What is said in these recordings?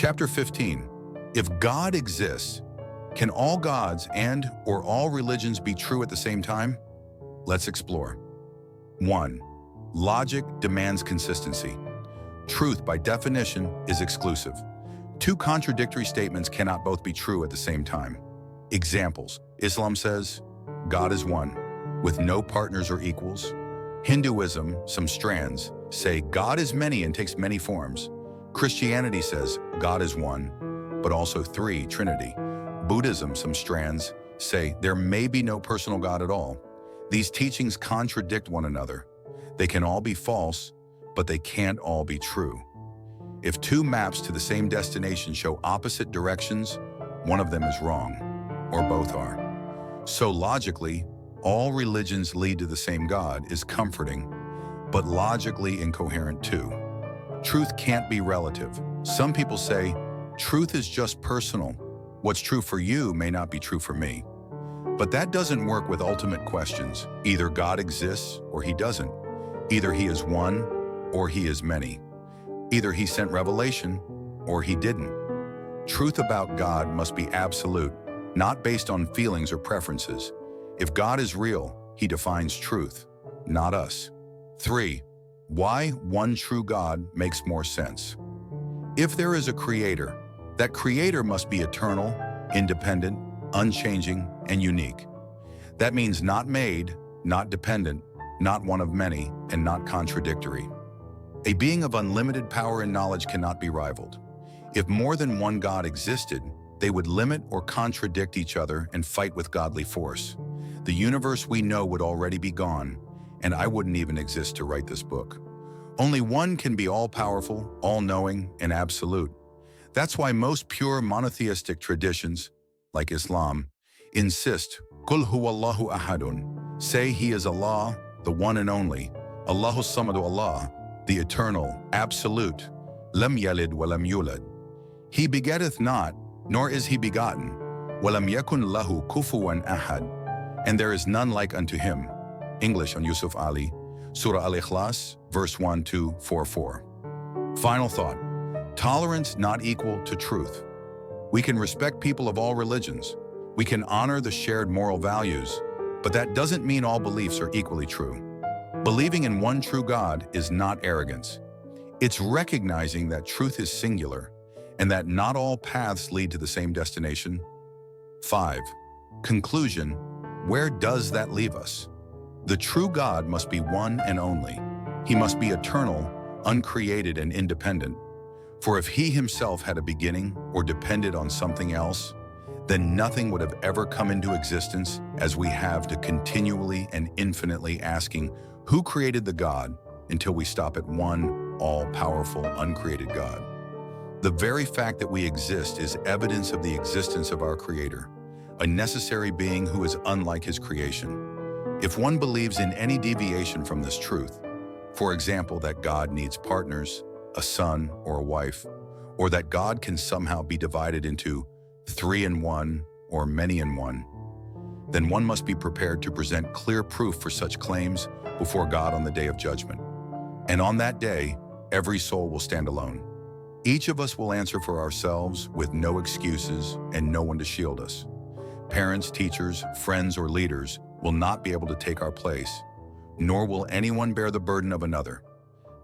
Chapter 15. If God exists, can all gods and/or all religions be true at the same time? Let's explore. 1. Logic demands consistency. Truth, by definition, is exclusive. Two contradictory statements cannot both be true at the same time. Examples. Islam says, God is one, with no partners or equals. Hinduism, some strands, say God is many and takes many forms. Christianity says God is one, but also three, Trinity. Buddhism, some strands, say there may be no personal God at all. These teachings contradict one another. They can all be false, but they can't all be true. If two maps to the same destination show opposite directions, one of them is wrong, or both are. So logically, all religions lead to the same God is comforting, but logically incoherent too. Truth can't be relative. Some people say, truth is just personal. What's true for you may not be true for me. But that doesn't work with ultimate questions. Either God exists or he doesn't. Either he is one or he is many. Either he sent revelation or he didn't. Truth about God must be absolute, not based on feelings or preferences. If God is real, he defines truth, not us. 3. Why one true God makes more sense. If there is a creator, that creator must be eternal, independent, unchanging, and unique. That means not made, not dependent, not one of many, and not contradictory. A being of unlimited power and knowledge cannot be rivaled. If more than one God existed, they would limit or contradict each other and fight with godly force. The universe we know would already be gone, and I wouldn't even exist to write this book. Only one can be all-powerful, all-knowing, and absolute. That's why most pure monotheistic traditions, like Islam, insist, Qul huwallahu ahadun, say he is Allah, the one and only, Allahu samadu Allah, the eternal, absolute, lam yalid wa lam yulad. He begetteth not, nor is he begotten, wa lam yakun lahu kufuwan ahad, and there is none like unto him. English on Yusuf Ali, Surah Al-Ikhlas, verse 1-4-4. Final thought. Tolerance not equal to truth. We can respect people of all religions. We can honor the shared moral values, but that doesn't mean all beliefs are equally true. Believing in one true God is not arrogance. It's recognizing that truth is singular and that not all paths lead to the same destination. 5. Conclusion. Where does that leave us? The true God must be one and only. He must be eternal, uncreated, and independent. For if he himself had a beginning or depended on something else, then nothing would have ever come into existence as we have to continually and infinitely asking, who created the God, until we stop at one all-powerful, uncreated God. The very fact that we exist is evidence of the existence of our Creator, a necessary being who is unlike his creation. If one believes in any deviation from this truth, for example, that God needs partners, a son or a wife, or that God can somehow be divided into 3 in 1 or many in one, then one must be prepared to present clear proof for such claims before God on the day of judgment. And on that day, every soul will stand alone. Each of us will answer for ourselves with no excuses and no one to shield us. Parents, teachers, friends, or leaders will not be able to take our place, nor will anyone bear the burden of another.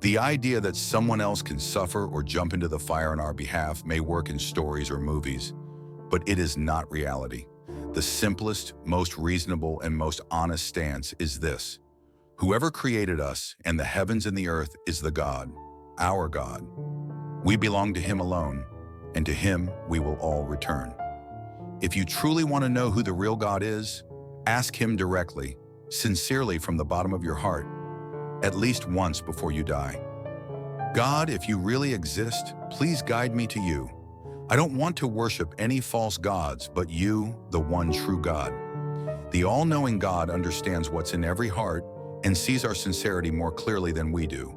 The idea that someone else can suffer or jump into the fire on our behalf may work in stories or movies, but it is not reality. The simplest, most reasonable, and most honest stance is this: whoever created us and the heavens and the earth is the God, our God. We belong to him alone, and to him we will all return. If you truly want to know who the real God is, ask him directly, sincerely from the bottom of your heart, at least once before you die. God, if you really exist, please guide me to you. I don't want to worship any false gods, but you, the one true God. The all-knowing God understands what's in every heart and sees our sincerity more clearly than we do.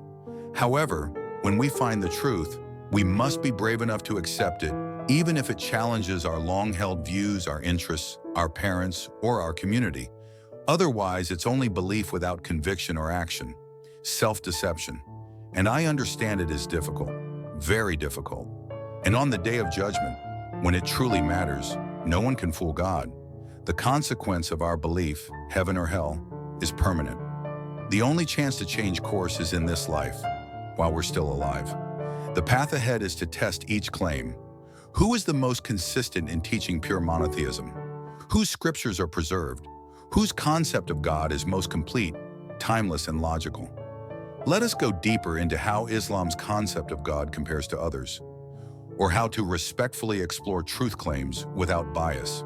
However, when we find the truth, we must be brave enough to accept it, even if it challenges our long-held views, our interests, our parents, or our community. Otherwise, it's only belief without conviction or action, self-deception. And I understand it is difficult, very difficult. And on the day of judgment, when it truly matters, no one can fool God. The consequence of our belief, heaven or hell, is permanent. The only chance to change course is in this life, while we're still alive. The path ahead is to test each claim. Who is the most consistent in teaching pure monotheism? Whose scriptures are preserved? Whose concept of God is most complete, timeless, and logical? Let us go deeper into how Islam's concept of God compares to others, or how to respectfully explore truth claims without bias.